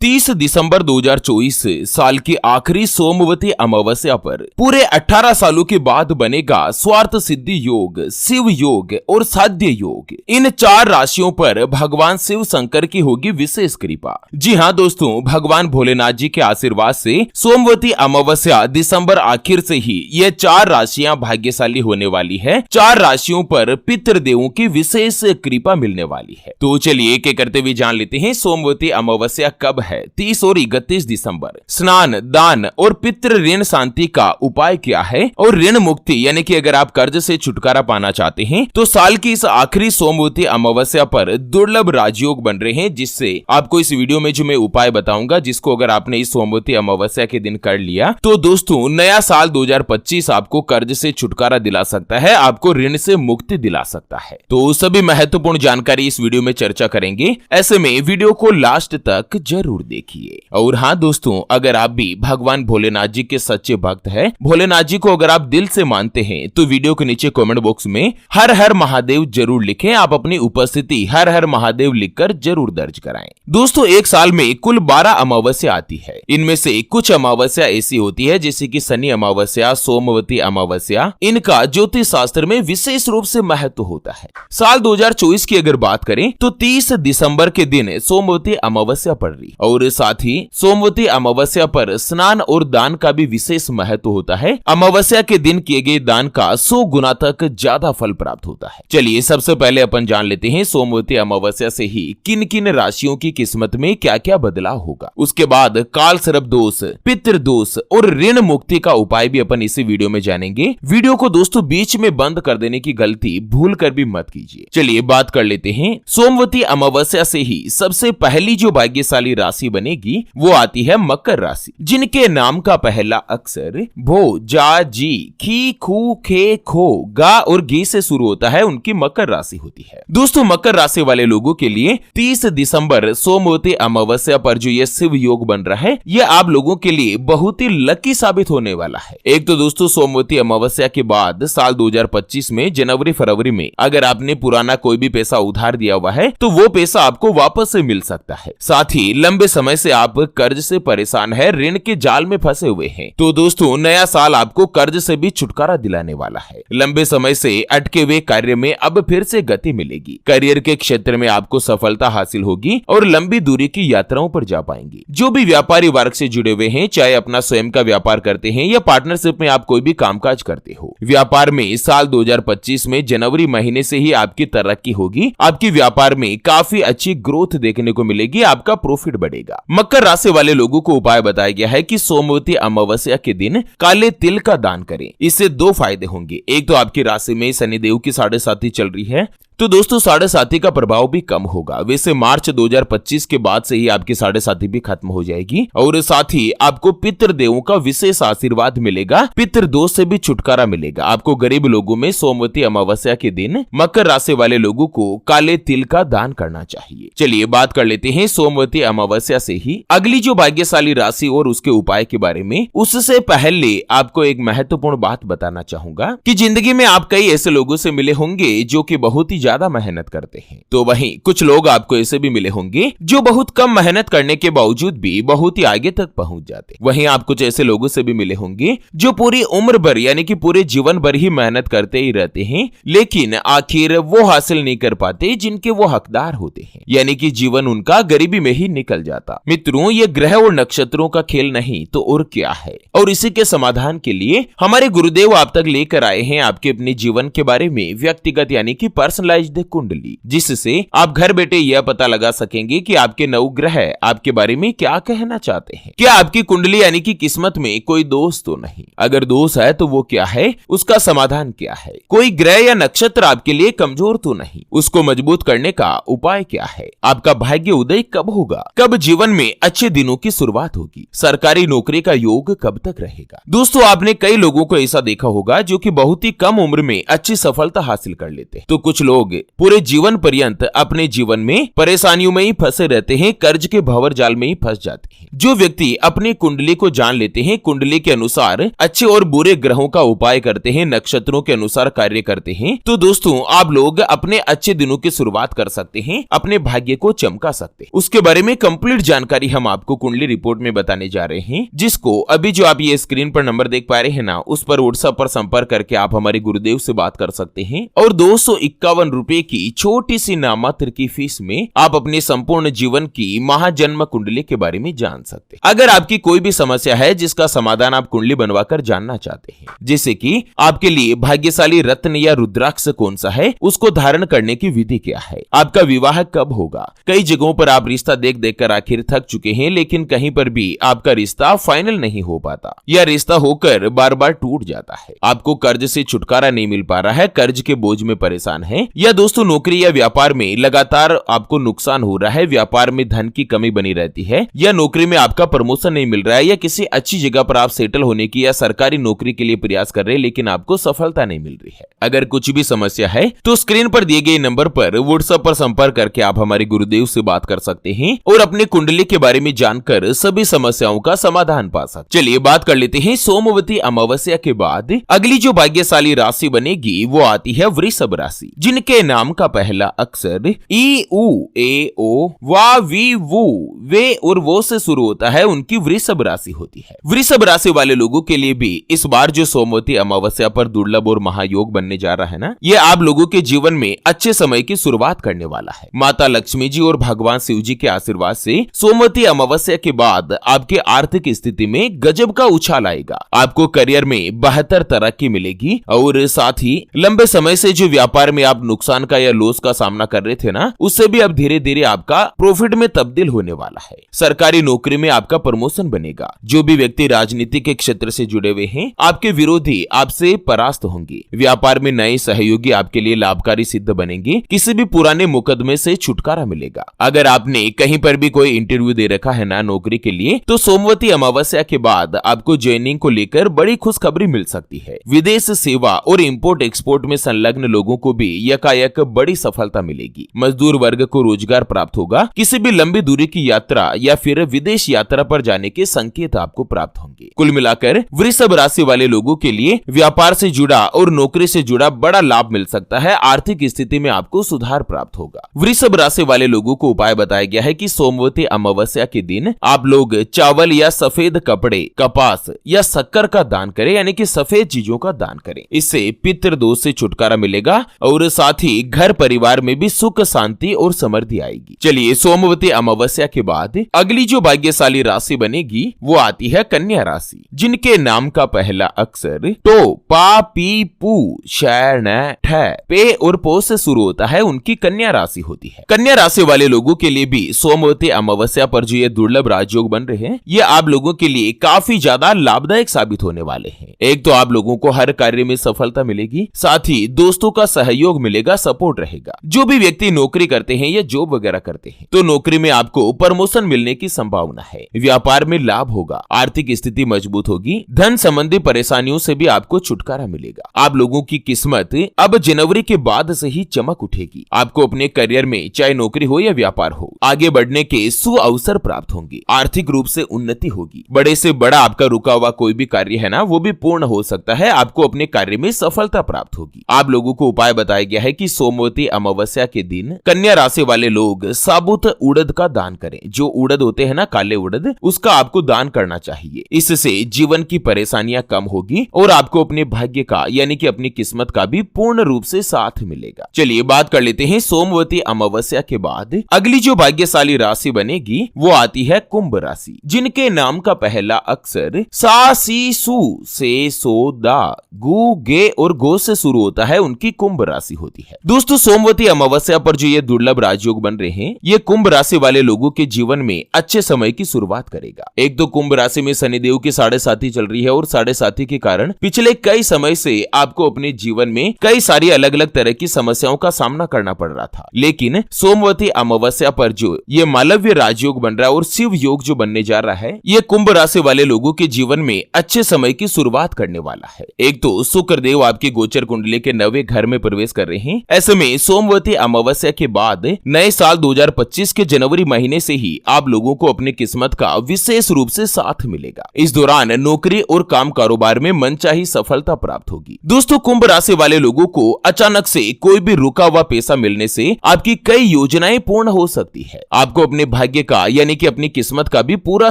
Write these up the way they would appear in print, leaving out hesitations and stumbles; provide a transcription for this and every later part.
30 दिसंबर 2024 साल की आखिरी सोमवती अमावस्या पर पूरे 18 सालों के बाद बनेगा स्वार्थ सिद्धि योग, शिव योग और साध्य योग। इन 4 राशियों पर भगवान शिव शंकर की होगी विशेष कृपा। जी हाँ दोस्तों, भगवान भोलेनाथ जी के आशीर्वाद से सोमवती अमावस्या दिसंबर आखिर से ही ये 4 राशियां भाग्यशाली होने वाली है। 4 राशियों पर पितृदेवों की विशेष कृपा मिलने वाली है। तो चलिए एक एक करते हुए जान लेते हैं सोमवती अमावस्या कब है। 30 और 31 दिसंबर। स्नान, दान और पितृ ऋण शांति का उपाय क्या है और ऋण मुक्ति यानी कि अगर आप कर्ज से छुटकारा पाना चाहते हैं तो साल की इस आखिरी सोमवती अमावस्या पर दुर्लभ राजयोग बन रहे हैं, जिससे आपको इस वीडियो में जो मैं उपाय बताऊंगा, जिसको अगर आपने इस सोमवती अमावस्या के दिन कर लिया तो दोस्तों नया साल 2025 आपको कर्ज से छुटकारा दिला सकता है, आपको ऋण से मुक्ति दिला सकता है। तो सभी महत्वपूर्ण जानकारी इस वीडियो में चर्चा करेंगे, ऐसे में वीडियो को लास्ट तक जरूर देखिए। और हाँ दोस्तों, अगर आप भी भगवान भोलेनाथ जी के सच्चे भक्त हैं, भोलेनाथ जी को अगर आप दिल से मानते हैं तो वीडियो के नीचे कमेंट बॉक्स में हर हर महादेव जरूर लिखें। आप अपनी उपस्थिति हर हर महादेव लिखकर जरूर दर्ज कराएं। दोस्तों एक साल में कुल 12 अमावस्या आती है। इनमें से कुछ अमावस्या ऐसी होती है जैसे कि शनि अमावस्या, सोमवती अमावस्या, इनका ज्योतिष शास्त्र में विशेष रूप से महत्व होता है। साल 2024 की अगर बात करें तो 30 दिसंबर के दिन सोमवती अमावस्या पड़ रही और साथ ही सोमवती अमावस्या पर स्नान और दान का भी विशेष महत्व होता है। अमावस्या के दिन किए गए दान का 100 गुना तक ज्यादा फल प्राप्त होता है। चलिए सबसे पहले अपन जान लेते हैं सोमवती अमावस्या से ही किन किन राशियों की किस्मत में क्या क्या बदलाव होगा। उसके बाद काल सर्प दोष, पितृ दोष और ऋण मुक्ति का उपाय भी अपन इसी वीडियो में जानेंगे। वीडियो को दोस्तों बीच में बंद कर देने की गलती भूल कर भी मत कीजिए। चलिए बात कर लेते हैं सोमवती अमावस्या से ही सबसे पहली जो भाग्यशाली राशि बनेगी वो आती है मकर राशि, जिनके नाम का पहला अक्षर भो, जा, जी, खी, खू, खे, खो, गा और गी से शुरू होता है, उनकी मकर राशि होती है। दोस्तों मकर राशि वाले लोगों के लिए 30 दिसंबर सोमवती अमावस्या पर जो ये शिव योग बन रहा है, ये आप लोगों के लिए बहुत ही लकी साबित होने वाला है। एक तो दोस्तों सोमवती अमावस्या के बाद साल 2025 में जनवरी फरवरी में अगर आपने पुराना कोई भी पैसा उधार दिया हुआ है तो वो पैसा आपको वापस से मिल सकता है। साथ ही लंबे समय से आप कर्ज से परेशान है, ऋण के जाल में फंसे हुए हैं, तो दोस्तों नया साल आपको कर्ज से भी छुटकारा दिलाने वाला है। लंबे समय से अटके हुए कार्य में अब फिर से गति मिलेगी। करियर के क्षेत्र में आपको सफलता हासिल होगी और लंबी दूरी की यात्राओं पर जा पाएंगे। जो भी व्यापारी वर्ग से जुड़े हुए हैं, चाहे अपना स्वयं का व्यापार करते हैं या पार्टनरशिप में आप कोई भी कामकाज करते हो, व्यापार में साल 2025 में जनवरी महीने से ही आपकी तरक्की होगी। आपकी व्यापार में काफी अच्छी ग्रोथ देखने को मिलेगी, आपका प्रॉफिट बढ़ेगा। मकर राशि वाले लोगों को उपाय बताया गया है कि सोमवती अमावस्या के दिन काले तिल का दान करें। इससे 2 फायदे होंगे। एक तो आपकी राशि में शनिदेव की 7.5 चल रही है, तो दोस्तों 7.5 का प्रभाव भी कम होगा। वैसे मार्च 2025 के बाद से ही आपकी 7.5 भी खत्म हो जाएगी और साथ ही आपको पितृदेवों का विशेष आशीर्वाद मिलेगा, पितृ दोष से भी छुटकारा मिलेगा। आपको गरीब लोगों में सोमवती अमावस्या के दिन मकर राशि वाले लोगों को काले तिल का दान करना चाहिए। चलिए बात कर लेते हैं सोमवती अमावस्या से ही अगली जो भाग्यशाली राशि और उसके उपाय के बारे में। उससे पहले आपको एक महत्वपूर्ण बात बताना चाहूंगा कि जिंदगी में आप कई ऐसे लोगों से मिले होंगे जो कि बहुत ही ज्यादा मेहनत करते हैं, तो वहीं कुछ लोग आपको ऐसे भी मिले होंगे जो बहुत कम मेहनत करने के बावजूद भी बहुत ही आगे तक पहुंच जाते हैं। वहीं आप कुछ ऐसे लोगों से भी मिले होंगे जो पूरी उम्र भर यानी कि पूरे जीवन भर ही मेहनत करते ही रहते हैं, लेकिन आखिर वो हासिल नहीं कर पाते जिनके वो हकदार होते हैं, यानी कि जीवन उनका गरीबी में ही निकल जाता। मित्रों ये ग्रह और नक्षत्रों का खेल नहीं तो और क्या है, और इसी के समाधान के लिए हमारे गुरुदेव आप तक लेकर आए हैं आपके अपने जीवन के बारे में व्यक्तिगत यानी कि पर्सनलाइज्ड कुंडली, जिससे आप घर बैठे यह पता लगा सकेंगे कि आपके नवग्रह आपके बारे में क्या कहना चाहते हैं। क्या आपकी कुंडली यानी कि किस्मत में कोई दोष तो नहीं? अगर दोष है तो वो क्या है, उसका समाधान क्या है? कोई ग्रह या नक्षत्र आपके लिए कमजोर तो नहीं, उसको मजबूत करने का उपाय क्या है? आपका भाग्य उदय कब होगा? कब जीवन में अच्छे दिनों की शुरुआत होगी? सरकारी नौकरी का योग कब तक रहेगा? दोस्तों आपने कई लोगों को ऐसा देखा होगा जो कि बहुत ही कम उम्र में अच्छी सफलता हासिल कर लेते हैं, तो कुछ लोग लोग पूरे जीवन पर्यंत अपने जीवन में परेशानियों में ही फंसे रहते हैं, कर्ज के भंवर जाल में ही फंस जाते हैं। जो व्यक्ति अपनी कुंडली को जान लेते हैं, कुंडली के अनुसार अच्छे और बुरे ग्रहों का उपाय करते हैं, नक्षत्रों के अनुसार कार्य करते हैं, तो दोस्तों आप लोग अपने अच्छे दिनों की शुरुआत कर सकते हैं, अपने भाग्य को चमका सकते हैं। उसके बारे में कंप्लीट जानकारी हम आपको कुंडली रिपोर्ट में बताने जा रहे हैं, जिसको अभी जो आप ये स्क्रीन पर नंबर देख पा रहे हैं ना, उस पर व्हाट्सएप पर संपर्क करके आप हमारे गुरुदेव से बात कर सकते हैं और 251 रुपए की छोटी सी नामात्र की फीस में आप अपने संपूर्ण जीवन की महाजन्म कुंडली के बारे में जान सकते हैं। अगर आपकी कोई भी समस्या है जिसका समाधान आप कुंडली बनवाकर जानना चाहते हैं, जैसे कि आपके लिए भाग्यशाली रत्न या रुद्राक्ष कौन सा है, उसको धारण करने की विधि क्या है, आपका विवाह कब होगा, कई जगहों पर आप रिश्ता देख देख कर आखिर थक चुके हैं, लेकिन कहीं पर भी आपका रिश्ता फाइनल नहीं हो पाता या रिश्ता होकर बार बार टूट जाता है, आपको कर्ज से छुटकारा नहीं मिल पा रहा है, कर्ज के बोझ में परेशान है, या दोस्तों नौकरी या व्यापार में लगातार आपको नुकसान हो रहा है, व्यापार में धन की कमी बनी रहती है, या नौकरी में आपका प्रमोशन नहीं मिल रहा है, या किसी अच्छी जगह पर आप सेटल होने की या सरकारी नौकरी के लिए प्रयास कर रहे हैं लेकिन आपको सफलता नहीं मिल रही है। अगर कुछ भी समस्या है तो स्क्रीन पर दिए गए नंबर पर व्हाट्सएप पर संपर्क करके आप हमारे गुरुदेव से बात कर सकते हैं और अपने कुंडली के बारे में जानकर सभी समस्याओं का समाधान पा सकते। चलिए बात कर लेते हैं सोमवती अमावस्या के बाद अगली जो भाग्यशाली राशि बनेगी वो आती है वृषभ राशि, जिनके नाम का पहला अक्षर ई उ ए ओ वा वी वु वे और वो से शुरू होता है, उनकी वृषभ राशि होती है। वृषभ राशि वाले लोगों के लिए भी इस बार जो सोमवती अमावस्या पर दुर्लभ और महायोग बनने जा रहा है ना, ये आप लोगों के जीवन में अच्छे समय की शुरुआत करने वाला है। माता लक्ष्मी जी और भगवान शिव जी के आशीर्वाद से सोमवती अमावस्या के बाद आपके आर्थिक स्थिति में गजब का उछाल आएगा। आपको करियर में बेहतर तरक्की मिलेगी और साथ ही लंबे समय से जो व्यापार में आप नुकसान का या लॉस का सामना कर रहे थे ना, उससे भी अब धीरे धीरे आपका प्रॉफिट में तब्दील होने वाला है। सरकारी नौकरी में आपका प्रमोशन बनेगा। जो भी व्यक्ति राजनीति के क्षेत्र से जुड़े हुए हैं, आपके विरोधी आपसे परास्त होंगे। व्यापार में नए सहयोगी आपके लिए लाभकारी सिद्ध बनेंगे। किसी भी पुराने मुकदमे से छुटकारा मिलेगा। अगर आपने कहीं पर भी कोई इंटरव्यू दे रखा है ना नौकरी के लिए, तो सोमवती अमावस्या के बाद आपको ज्वाइनिंग को लेकर बड़ी खुशखबरी मिल सकती है। विदेश सेवा और इंपोर्ट एक्सपोर्ट में संलग्न लोगों को भी यकायक बड़ी सफलता मिलेगी। मजदूर वर्ग को रोजगार प्राप्त होगा। किसी भी लंबी दूरी की यात्रा या फिर विदेश यात्रा पर जाने के संकेत आपको प्राप्त होंगे। कुल मिलाकर वृषभ राशि वाले लोगों के लिए व्यापार से जुड़ा और नौकरी से जुड़ा बड़ा लाभ मिल सकता है। आर्थिक स्थिति में आपको सुधार प्राप्त होगा। वृषभ राशि वाले लोगों को उपाय बताया गया है कि सोमवती अमावस्या के दिन आप लोग चावल या सफेद कपड़े, कपास या शक्कर का दान करें, यानी कि सफेद चीजों का दान करें। इससे पितृ दोष से छुटकारा मिलेगा और साथ ही घर परिवार में भी सुख, शांति और समृद्धि आएगी। चलिए सोमवती अमावस्या के बाद अगली जो भाग्यशाली राशि बनेगी वो आती है कन्या राशि, जिनके नाम का पहला अक्षर तो पा पी पू शैण ठ पे और पो से शुरू होता है, उनकी कन्या राशि होती है। कन्या राशि वाले लोगों के लिए भी सोमवती अमावस्या पर जो ये दुर्लभ राजयोग बन रहे हैं, ये आप लोगों के लिए काफी ज्यादा लाभदायक साबित होने वाले हैं। एक तो आप लोगों को हर कार्य में सफलता मिलेगी, साथ ही दोस्तों का सहयोग मिलेगा, सपोर्ट रहेगा। जो भी व्यक्ति नौकरी करते हैं या जॉब वगैरह करते हैं, तो नौकरी में आपको प्रमोशन मिलने की संभावना है। व्यापार में लाभ होगा, आर्थिक स्थिति मजबूत होगी, धन संबंधी परेशानियों से भी आपको छुटकारा मिलेगा। आप लोगों की किस्मत अब जनवरी के बाद से ही चमक उठेगी। आपको अपने करियर में चाहे नौकरी हो या व्यापार हो, आगे बढ़ने के सुअवसर प्राप्त होंगे। आर्थिक रूप से उन्नति होगी। बड़े से बड़ा आपका रुका हुआ कोई भी कार्य है ना, वो भी पूर्ण हो सकता है। आपको अपने कार्य में सफलता प्राप्त होगी। आप लोगों को उपाय बताया गया है कि सोमवती अमावस्या के दिन कन्या राशि वाले लोग साबुत उड़द का दान करें। जो उड़द होते हैं ना, काले उड़द, उसका आपको दान करना चाहिए। इससे जीवन की परेशानियां कम होगी और आपको अपने भाग्य का यानी कि अपनी किस्मत का भी पूर्ण रूप से साथ मिलेगा। चलिए बात कर लेते हैं सोमवती अमावस्या के बाद अगली जो भाग्यशाली राशि बनेगी वो आती है कुंभ राशि, जिनके नाम का पहला अक्षर सा सी सु से सो दा गु गे और गो से शुरू होता है, उनकी कुंभ राशि होती है। दोस्तों सोमवती अमावस्या पर जो ये दुर्लभ राजयोग बन रहे हैं, ये कुंभ राशि वाले लोगों के जीवन में अच्छे समय की शुरुआत करेगा। एक तो कुंभ राशि में शनिदेव की 7.5 चल रही है और 7.5 के कारण पिछले कई समय से आपको अपने जीवन में कई सारी अलग अलग तरह की समस्याओं का सामना करना पड़ रहा था। लेकिन सोमवती अमावस्या पर जो ये मालव्य राजयोग बन रहा है और शिव योग जो बनने जा रहा है, ये कुंभ राशि वाले लोगों के जीवन में अच्छे समय की शुरुआत करने वाला है। एक तो शुक्रदेव आपकी गोचर कुंडली के 9वें घर में प्रवेश कर रहे हैं। हैं। ऐसे में सोमवती अमावस्या के बाद नए साल 2025 के जनवरी महीने से ही आप लोगों को अपनी किस्मत का विशेष रूप से साथ मिलेगा। इस दौरान नौकरी और काम कारोबार में मनचाही सफलता प्राप्त होगी। दोस्तों, कुंभ राशि वाले लोगों को अचानक से कोई भी रुका हुआ पैसा मिलने से आपकी कई योजनाएं पूर्ण हो सकती है। आपको अपने भाग्य का यानी कि अपनी किस्मत का भी पूरा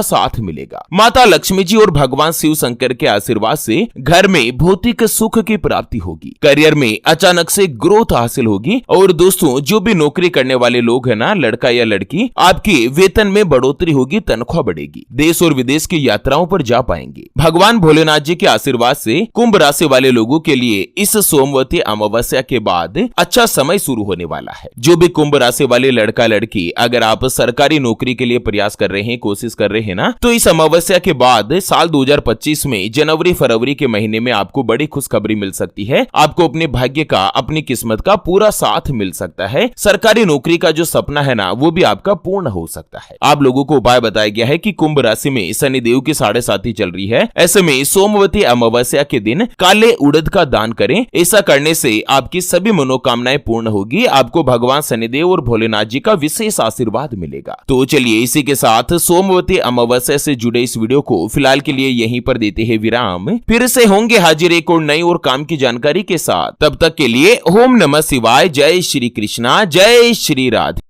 साथ मिलेगा। माता लक्ष्मी जी और भगवान शिव शंकर के आशीर्वाद से घर में भौतिक सुख की प्राप्ति होगी। करियर में अचानक से ग्रोथ हासिल होगी। और दोस्तों, जो भी नौकरी करने वाले लोग हैं ना, लड़का या लड़की, आपके वेतन में बढ़ोतरी होगी, तनख्वाह बढ़ेगी, देश और विदेश की यात्राओं पर जा पाएंगे। भगवान भोलेनाथ जी के आशीर्वाद से कुंभ राशि वाले लोगों के लिए इस सोमवती अमावस्या के बाद अच्छा समय शुरू होने वाला है। जो भी कुंभ राशि वाले लड़का लड़की, अगर आप सरकारी नौकरी के लिए प्रयास कर रहे हैं, कोशिश कर रहे हैं ना, तो इस अमावस्या के बाद साल 2025 में जनवरी फरवरी के महीने में आपको बड़ी खुशखबरी मिल सकती है। आपको अपने भाग्य का, अपनी किस्मत का पूरा साथ मिल सकता है। सरकारी नौकरी का जो सपना है ना, वो भी आपका पूर्ण हो सकता है। आप लोगों को उपाय बताया गया है कि कुंभ राशि में शनिदेव की 7.5 चल रही है। ऐसे में सोमवती अमावस्या के दिन काले उड़द का दान करें। ऐसा करने से आपकी सभी मनोकामनाएं पूर्ण होगी। आपको भगवान शनिदेव और भोलेनाथ जी का विशेष आशीर्वाद मिलेगा। तो चलिए, इसी के साथ सोमवती अमावस्या से जुड़े इस वीडियो को फिलहाल के लिए यहीं पर देते हैं विराम। फिर से होंगे हाजिर एक और नई और काम की जानकारी के साथ। तब तक के लिए ओम नमः शिवाय। जय श्री कृष्णा, जय श्री राधे।